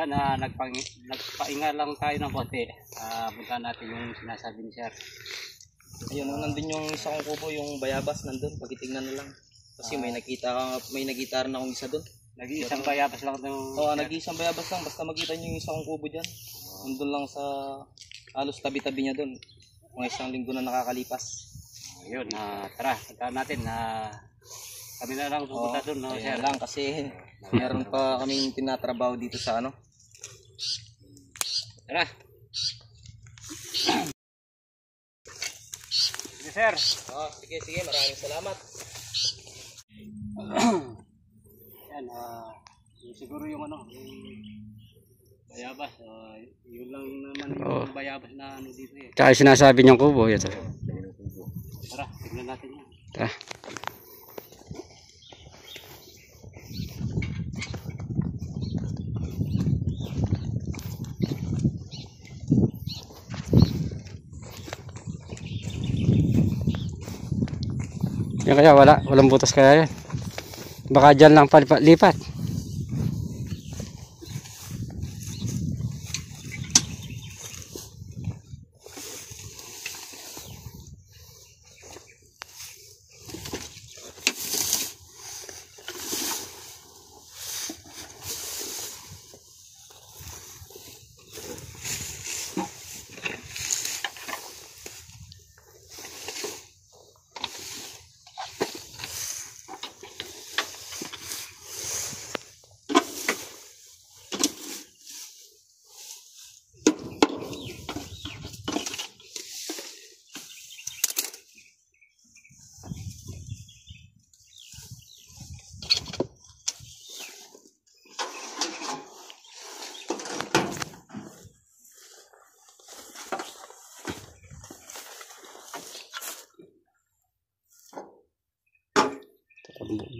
yan, nagpainga lang tayo ng konti. Punta natin yung sinasabi ni Sir. Ayun, nandun yung isa kong kubo, yung bayabas nandun. Pagkitignan na lang. Kasi may nakita rin akong isa dun. Nag-iisang bayabas lang ng... Oo, nag-iisang bayabas lang. Basta makita nyo yung isa kong kubo dyan. Nandun lang sa halos tabi-tabi niya dun. Mga isang linggo na nakakalipas. Ayun, tara, punta natin. Kami na lang pupunta dun. No, Sir lang kasi meron pa kaming tinatrabaho dito sa ano. Tara. Sige, Sir. Sige, maraming salamat. Yan, siguro yung ano, yung bayabas. Yun lang naman yung bayabas na ano dito eh. Kaya sinasabi niyang kubo. Yan. Tara, tignan natin yan. Tara. Yan kaya walang butas kaya yan. Baka dyan lang lipat.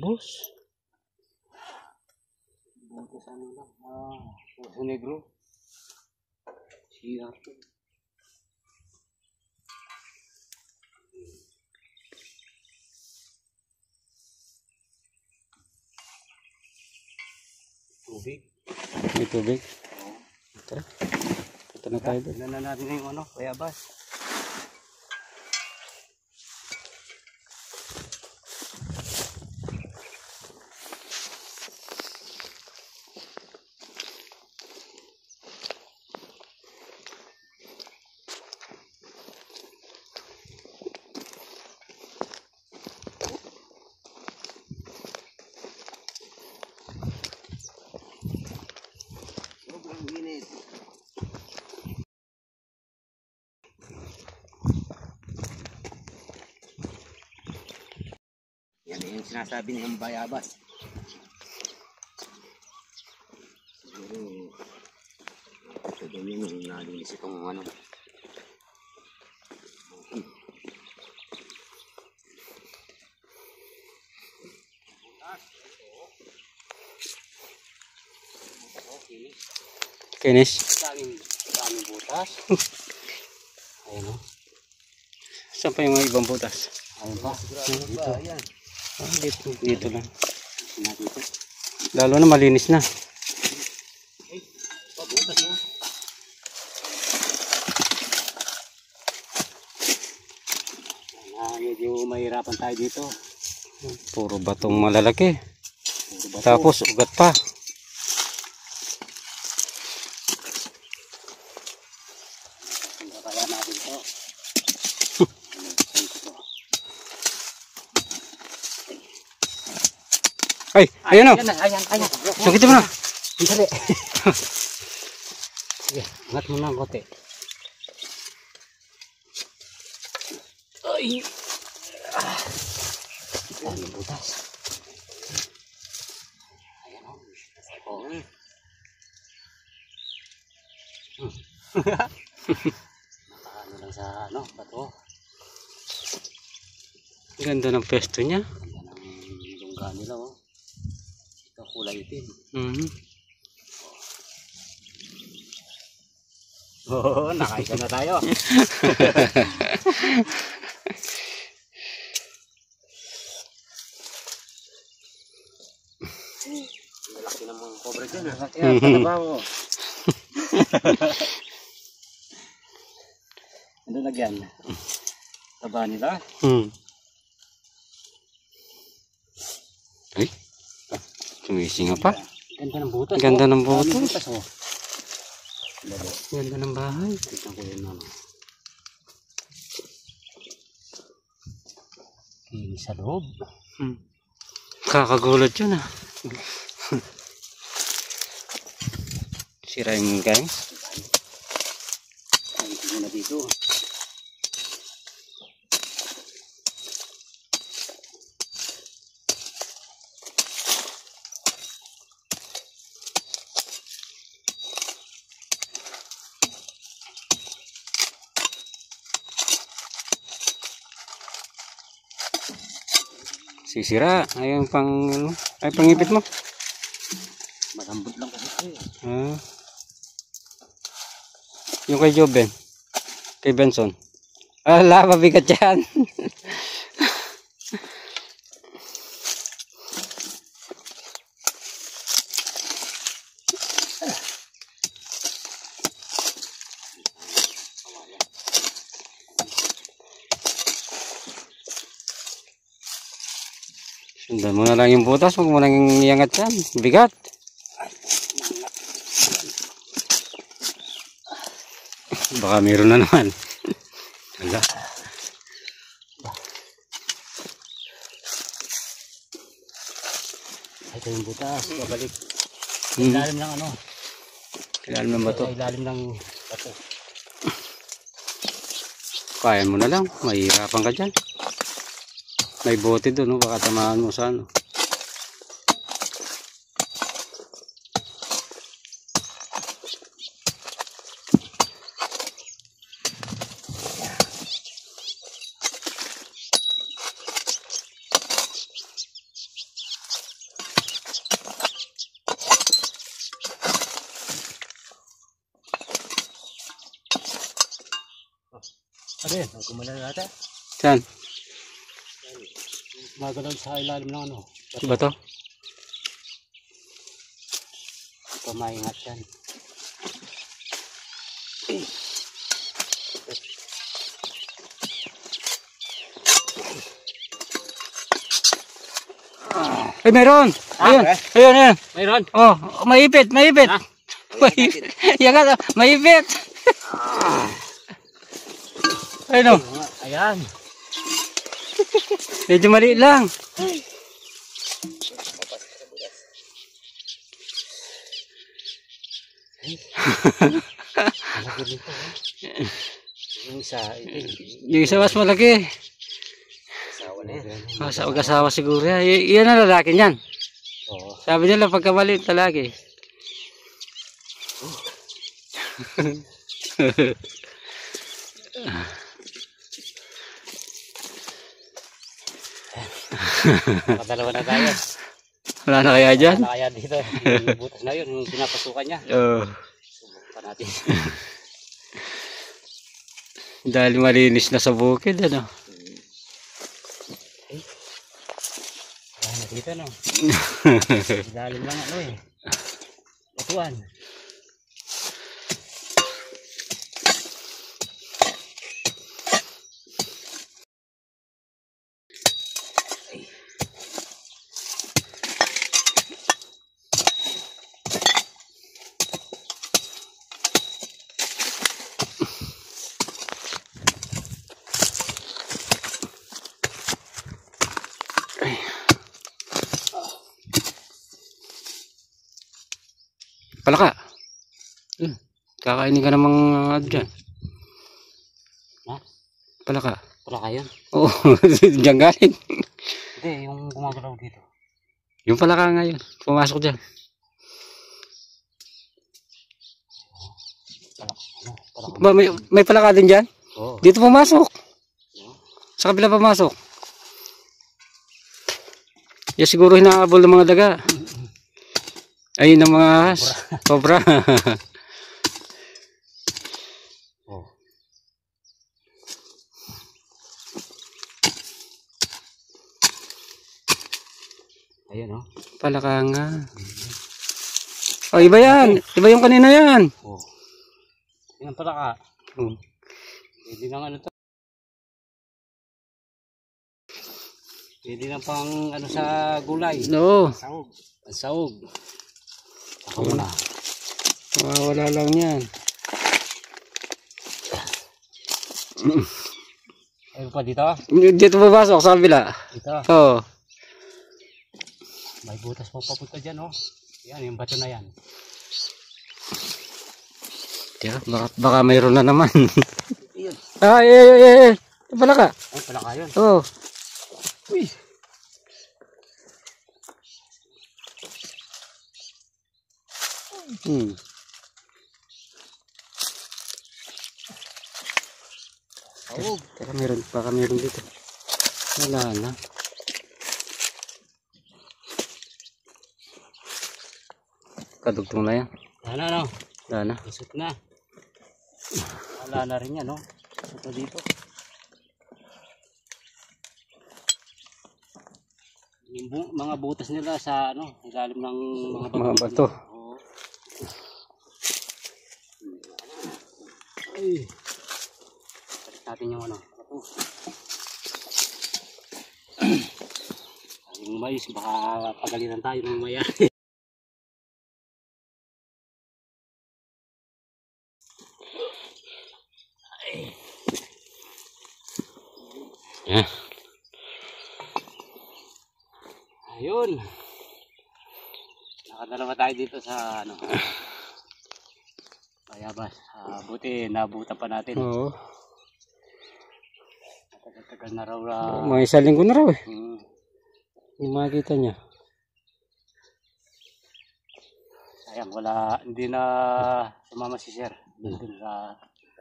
Bus. Butas ano lang. Puso negro. CR. Tubig. May tubig. Ito. Ito na tayo doon. Tignan na natin yung ano, bayabas. Yan yung sinasabi niyang bayabas. Siguro ito daw yung nalinis itong ano. Kinis. Daming butas. Ayun o. Saan pa yung mga ibang butas? Ayun pa. Dito. Ayan. Dito lang. Dito. Lalo na malinis na. Ay, pabutas o. Medyo mahirapan tayo dito. Puro batong malalaki. Puro bato. Tapos ugat pa. Kaya natin to. Ay, ayun o. Ayan. Sakitin mo na. Dali. Sige, angat mo na ang kote. Ay. Dami butas. Ayan o. Oo. Nakaano lang sa ano, bato. Ganda ng pesto niya. Ganda ng lungga nila o. Ito kulay itim. Oo, nakaisa na tayo. Malaki ng mga cobra dyan. Malaki ang trabaho. Ano lagyan? Taba nila. Ay, sumisinga pa. Ganda ng butas. Ganda ng butas. Daming butas, oh. Ganda ng bahay. Tignan ko yun, ano. Sa loob. Kakagulat yun ah. Sirain mo guys. Ay, tignan na dito. Sisira. Ayun pang, ay pangipit mo. Malambot lang kasi ito eh. Ah. Yung kay Joben. Kay Benson. Ala, mabigat yan. Sundan mo na lang yung butas, huwag mo nang iangat yan. Bigat. Baka meron na naman. Wala. Ito yung butas, babalik. Ilalim ng ano? Ilalim ng bato. Ilalim ng bato. Kaya mo na lang, mahirapan ka dyan. May bote doon, no? Baka tamaan mo sa ano. Ano yun? Gumala na natin. Saan? Magalaw sa ilalim ng ano. Bato? Pamaingat yan. Ay, meron! Ayun! Ayun, ayun! Mayroon! Oh, maipit! Maipit! Maipit! Yan nga, maipit! Ayun o! Ayan! Medyo maliit lang. Yung isa, Yung isa mas malaki. asawa na yan. Mag-asawa siguro yan. Yan ang lalaki niyan. Oo. Sabi nila pagka maliit lalaki. Nakadalawa na tayo. Wala na kaya dyan? Wala na kaya dito. Yung butas na yun, yung pinapasukan niya. Subukan natin. Dahil malinis na sa bukid, ano? Wala na dito, no? Ilalim lang ano eh. Batuan. Palaka. Kakainin ka namang dyan. Ha? Palaka. Wala kayo? Oo, dyan galing. Hindi, yung gumagalaw dito. Yung palaka ngayon, pumasok dyan. Palaka. Ba, may palaka din dyan? Oo. Dito pumasok. Sa kabila pumasok. Yan siguro hinahabol ng mga daga. Ayun ang mga cobra. Oh. Ayun, oh. Palaka nga. Oh, iba yan. Iba yung kanina yan. Oh. Yan pala ka. Hmm. Pwede nang ano to. Pwede nang pang ano sa gulay. Oo. Sahog. Sahog. Ako na. Wala lang yan. Ayun pa dito. Dito papasok sa kabila. Dito. Oo. May butas po papunta dyan, oh. Yan, yung bato na yan. Tira, baka mayroon na naman. Ayun. Ito pala ka. Ay, pala kayo. Oo. Uy. Hmm. Sahog. Baka mayroon dito. Wala na. Kadugtong na yan. Ano, no? Wala na. Isot na. Wala na rin yan, no? Ito dito. Yung mga butas nila sa ano, ilalim ng Mga bato. Oo. Ay. Balik natin yung ano, bato. Yung mais, baka pagalitan tayo ng maya. Yeah. Ayun. Nakadalawa tayo dito sa ano. Bayabas. Buti nabutan pa natin. Oo. Tagal na raw. Mga isang linggo na raw eh. Hmm. Yung makikita niya. Sayang, wala, hindi na sumama si Sir. Doon sa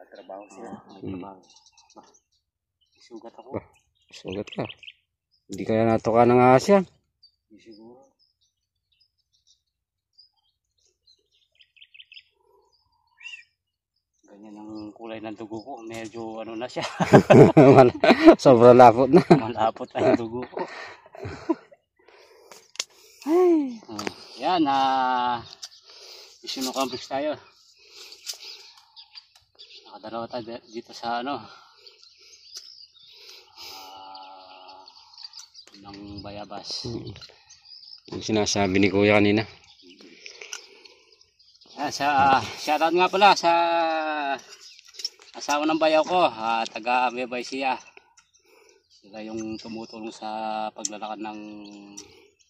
trabaho siya. Trabaho. Sugat ako. Sugat ka. Hindi kaya natuka ng ahas yan. Hindi siguro. Ganyan ang kulay ng dugo ko. Medyo ano na siya. Sobrang lapot na. Malapot na yung dugo ko. Yan, Isinocamplex tayo. Nakadalawa tayo dito sa ano. Ng bayabas. Yung sinasabi ni Kuya kanina. Shoutout nga pala sa asawa ng bayaw ko, taga Nueva Ecija. Sila yung tumutulong sa paglalakad ng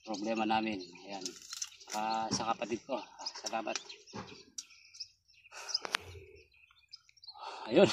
problema namin. Ayan. Sa kapatid ko. Salamat. Ayun.